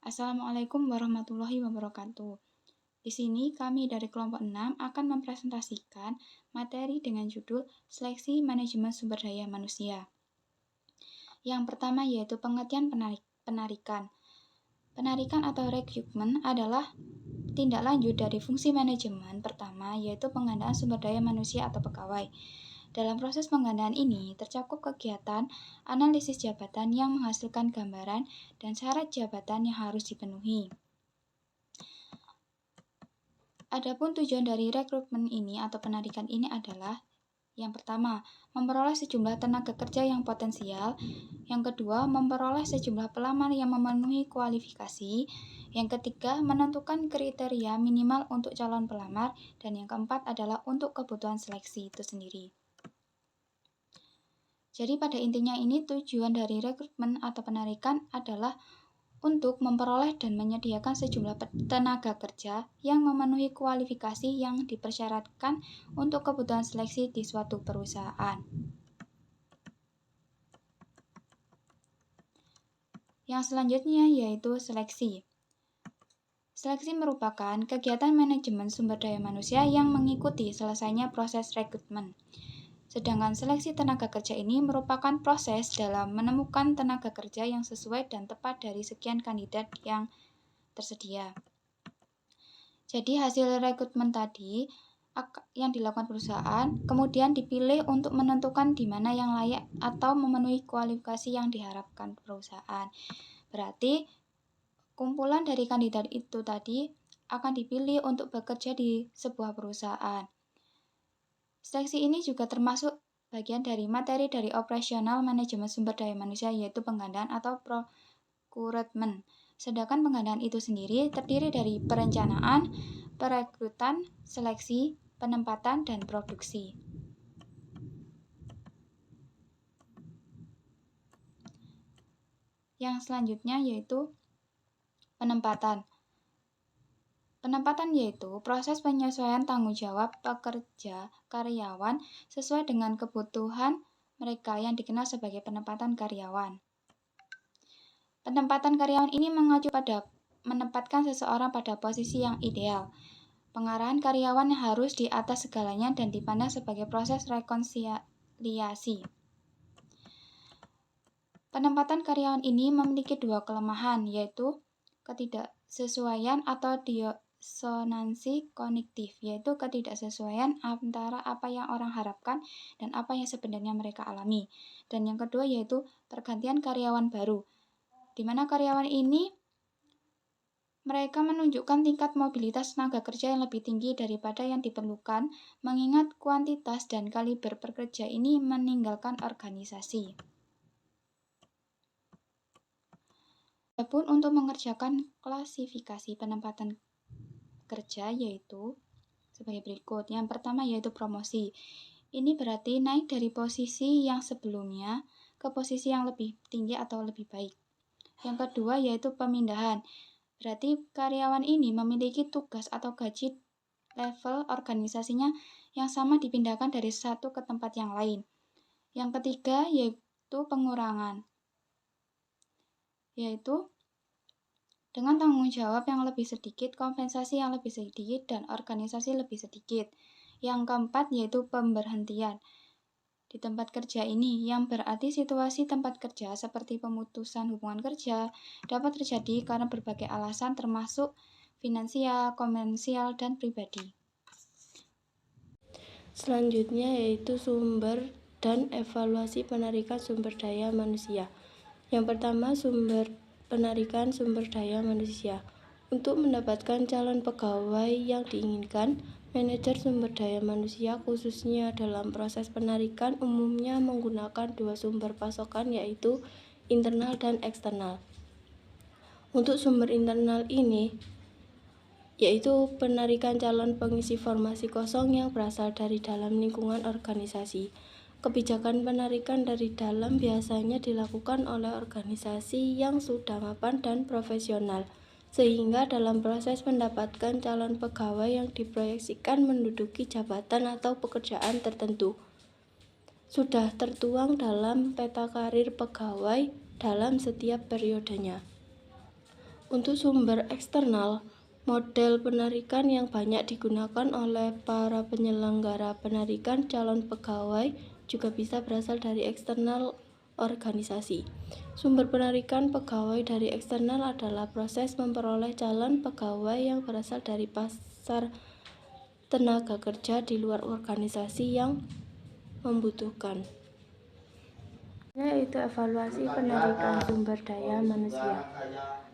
Assalamualaikum warahmatullahi wabarakatuh. Di sini kami dari kelompok 6 akan mempresentasikan materi dengan judul Seleksi Manajemen Sumber Daya Manusia. Yang pertama yaitu pengertian penarikan. Penarikan atau rekrutmen adalah tindak lanjut dari fungsi manajemen pertama yaitu penggandaan sumber daya manusia atau pegawai. Dalam proses penggandaan ini tercakup kegiatan analisis jabatan yang menghasilkan gambaran dan syarat jabatan yang harus dipenuhi. Adapun tujuan dari rekrutmen ini atau penarikan ini adalah yang pertama, memperoleh sejumlah tenaga kerja yang potensial. Yang kedua, memperoleh sejumlah pelamar yang memenuhi kualifikasi. Yang ketiga, menentukan kriteria minimal untuk calon pelamar. Dan yang keempat adalah untuk kebutuhan seleksi itu sendiri. Jadi pada intinya ini tujuan dari rekrutmen atau penarikan adalah untuk memperoleh dan menyediakan sejumlah tenaga kerja yang memenuhi kualifikasi yang dipersyaratkan untuk kebutuhan seleksi di suatu perusahaan. Yang selanjutnya yaitu seleksi. Seleksi merupakan kegiatan manajemen sumber daya manusia yang mengikuti selesainya proses rekrutmen. Sedangkan seleksi tenaga kerja ini merupakan proses dalam menemukan tenaga kerja yang sesuai dan tepat dari sekian kandidat yang tersedia. Jadi hasil rekrutmen tadi yang dilakukan perusahaan kemudian dipilih untuk menentukan di mana yang layak atau memenuhi kualifikasi yang diharapkan perusahaan. Berarti kumpulan dari kandidat itu tadi akan dipilih untuk bekerja di sebuah perusahaan. Seleksi ini juga termasuk bagian dari materi dari operasional manajemen sumber daya manusia yaitu penggandaan atau procurement. Sedangkan penggandaan itu sendiri terdiri dari perencanaan, perekrutan, seleksi, penempatan, dan produksi. Yang selanjutnya yaitu penempatan. Penempatan yaitu proses penyesuaian tanggung jawab pekerja karyawan sesuai dengan kebutuhan mereka yang dikenal sebagai penempatan karyawan. Penempatan karyawan ini mengacu pada menempatkan seseorang pada posisi yang ideal. Pengarahan karyawan harus di atas segalanya dan dipandang sebagai proses rekonsiliasi. Penempatan karyawan ini memiliki dua kelemahan, yaitu ketidaksesuaian atau disonansi kognitif, yaitu ketidaksesuaian antara apa yang orang harapkan dan apa yang sebenarnya mereka alami. Dan yang kedua yaitu pergantian karyawan baru, di mana karyawan ini mereka menunjukkan tingkat mobilitas tenaga kerja yang lebih tinggi daripada yang diperlukan, mengingat kuantitas dan kaliber pekerja ini meninggalkan organisasi. Adapun untuk mengerjakan klasifikasi penempatan kerja yaitu sebagai berikut. Yang pertama yaitu promosi. Ini berarti naik dari posisi yang sebelumnya ke posisi yang lebih tinggi atau lebih baik. Yang kedua yaitu pemindahan. Berarti karyawan ini memiliki tugas atau gaji level organisasinya yang sama dipindahkan dari satu ke tempat yang lain. Yang ketiga yaitu pengurangan, yaitu dengan tanggung jawab yang lebih sedikit, kompensasi yang lebih sedikit, dan organisasi lebih sedikit. Yang keempat yaitu pemberhentian di tempat kerja ini, yang berarti situasi tempat kerja seperti pemutusan hubungan kerja dapat terjadi karena berbagai alasan termasuk finansial, komersial, dan pribadi. Selanjutnya yaitu sumber dan evaluasi penarikan sumber daya manusia. Yang pertama, penarikan sumber daya manusia. Untuk mendapatkan calon pegawai yang diinginkan, manajer sumber daya manusia khususnya dalam proses penarikan umumnya menggunakan dua sumber pasokan yaitu internal dan eksternal. Untuk sumber internal ini yaitu penarikan calon pengisi formasi kosong yang berasal dari dalam lingkungan organisasi. Kebijakan penarikan dari dalam biasanya dilakukan oleh organisasi yang sudah mapan dan profesional, sehingga dalam proses mendapatkan calon pegawai yang diproyeksikan menduduki jabatan atau pekerjaan tertentu sudah tertuang dalam peta karir pegawai dalam setiap periodenya. Untuk sumber eksternal, model penarikan yang banyak digunakan oleh para penyelenggara penarikan calon pegawai juga bisa berasal dari eksternal organisasi. Sumber penarikan pegawai dari eksternal adalah proses memperoleh calon pegawai yang berasal dari pasar tenaga kerja di luar organisasi yang membutuhkan, yaitu evaluasi penarikan sumber daya manusia.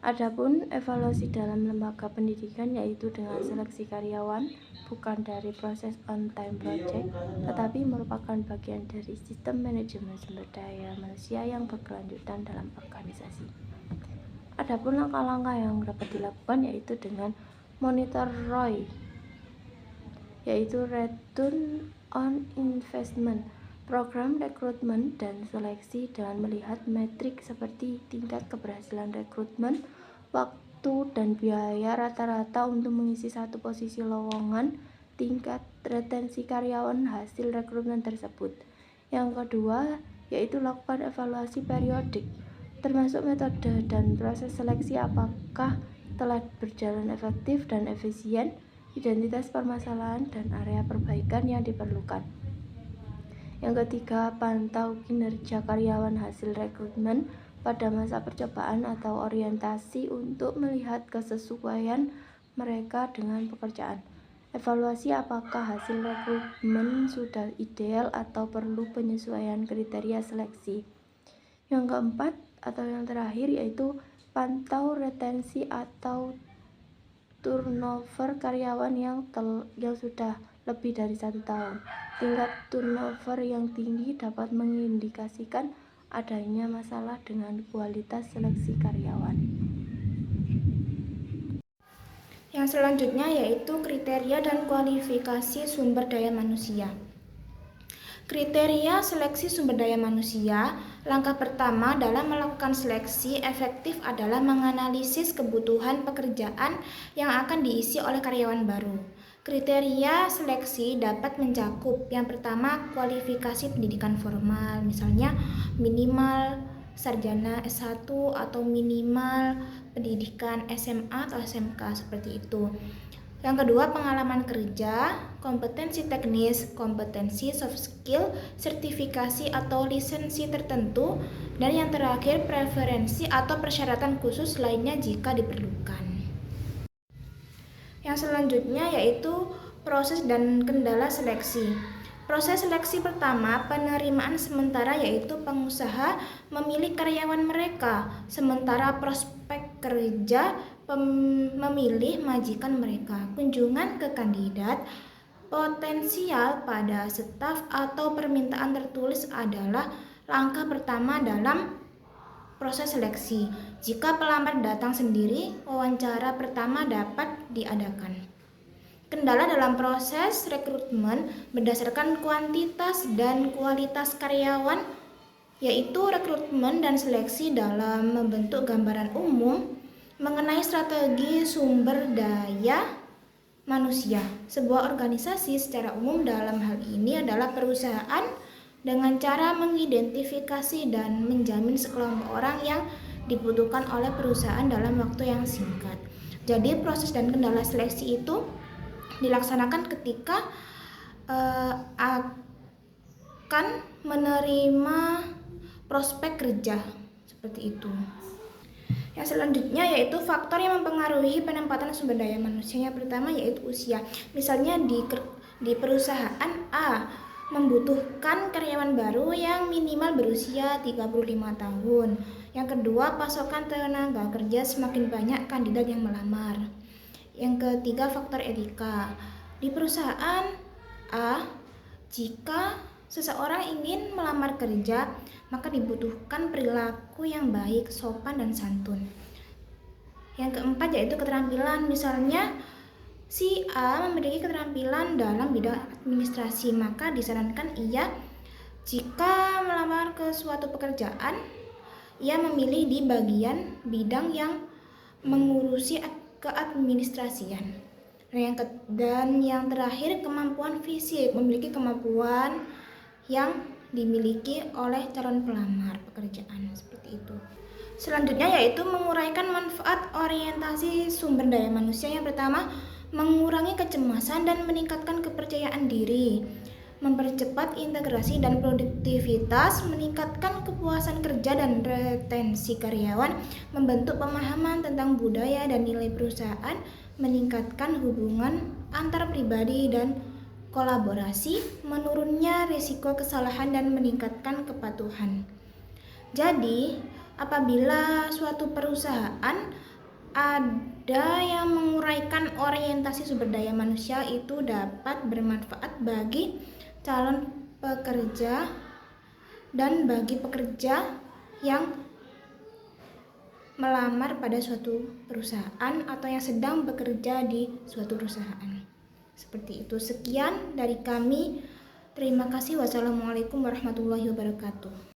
Adapun evaluasi dalam lembaga pendidikan yaitu dengan seleksi karyawan, bukan dari proses on-time project, tetapi merupakan bagian dari sistem manajemen sumber daya manusia yang berkelanjutan dalam organisasi. Adapun langkah-langkah yang dapat dilakukan yaitu dengan monitor ROI, yaitu Return on Investment, program rekrutmen dan seleksi dengan melihat metrik seperti tingkat keberhasilan rekrutmen, waktu dan biaya rata-rata untuk mengisi satu posisi lowongan, tingkat retensi karyawan hasil rekrutmen tersebut. Yang kedua, yaitu lakukan evaluasi periodik, termasuk metode dan proses seleksi apakah telah berjalan efektif dan efisien, identitas permasalahan dan area perbaikan yang diperlukan. Yang ketiga, pantau kinerja karyawan hasil rekrutmen pada masa percobaan atau orientasi untuk melihat kesesuaian mereka dengan pekerjaan. Evaluasi apakah hasil rekrutmen sudah ideal atau perlu penyesuaian kriteria seleksi. Yang keempat atau yang terakhir yaitu pantau retensi atau turnover karyawan yang sudah lebih dari 1 tahun. Tingkat turnover yang tinggi dapat mengindikasikan adanya masalah dengan kualitas seleksi karyawan. Yang selanjutnya yaitu kriteria dan kualifikasi sumber daya manusia. Kriteria seleksi sumber daya manusia. Langkah pertama dalam melakukan seleksi efektif adalah menganalisis kebutuhan pekerjaan yang akan diisi oleh karyawan baru. Kriteria seleksi dapat mencakup yang pertama kualifikasi pendidikan formal, misalnya minimal sarjana S1 atau minimal pendidikan SMA atau SMK seperti itu. Yang kedua, pengalaman kerja, kompetensi teknis, kompetensi soft skill, sertifikasi atau lisensi tertentu, dan yang terakhir, preferensi atau persyaratan khusus lainnya jika diperlukan. Yang selanjutnya yaitu proses dan kendala seleksi. Proses seleksi pertama, penerimaan sementara yaitu pengusaha memilih karyawan mereka, sementara prospek kerja memilih majikan mereka. Kunjungan ke kandidat potensial pada staf atau permintaan tertulis adalah langkah pertama dalam proses seleksi. Jika pelamar datang sendiri, wawancara pertama dapat diadakan. Kendala dalam proses rekrutmen berdasarkan kuantitas dan kualitas karyawan, yaitu rekrutmen dan seleksi dalam membentuk gambaran umum mengenai strategi sumber daya manusia. Sebuah organisasi secara umum dalam hal ini adalah perusahaan dengan cara mengidentifikasi dan menjamin sekelompok orang yang dibutuhkan oleh perusahaan dalam waktu yang singkat. Jadi proses dan kendala seleksi itu dilaksanakan ketika akan menerima prospek kerja seperti itu. Yang selanjutnya yaitu faktor yang mempengaruhi penempatan sumber daya manusia. Yang pertama yaitu usia. Misalnya di perusahaan A membutuhkan karyawan baru yang minimal berusia 35 tahun. Yang kedua, pasokan tenaga kerja semakin banyak kandidat yang melamar. Yang ketiga, faktor etika. Di perusahaan A, jika seseorang ingin melamar kerja, maka dibutuhkan perilaku yang baik, sopan, dan santun. Yang keempat yaitu keterampilan. Misalnya si A memiliki keterampilan dalam bidang administrasi, maka disarankan ia jika melamar ke suatu pekerjaan, ia memilih di bagian bidang yang mengurusi keadministrasian. Dan yang terakhir, kemampuan fisik, memiliki kemampuan yang dimiliki oleh calon pelamar pekerjaan seperti itu. Selanjutnya yaitu menguraikan manfaat orientasi sumber daya manusia. Yang pertama, mengurangi kecemasan dan meningkatkan kepercayaan diri, mempercepat integrasi dan produktivitas, meningkatkan kepuasan kerja dan retensi karyawan, membentuk pemahaman tentang budaya dan nilai perusahaan, meningkatkan hubungan antar pribadi dan kolaborasi, menurunnya risiko kesalahan dan meningkatkan kepatuhan. Jadi, apabila suatu perusahaan ada yang menguraikan orientasi sumber daya manusia, itu dapat bermanfaat bagi calon pekerja dan bagi pekerja yang melamar pada suatu perusahaan atau yang sedang bekerja di suatu perusahaan. Seperti itu. Sekian dari kami. Terima kasih. Wassalamualaikum warahmatullahi wabarakatuh.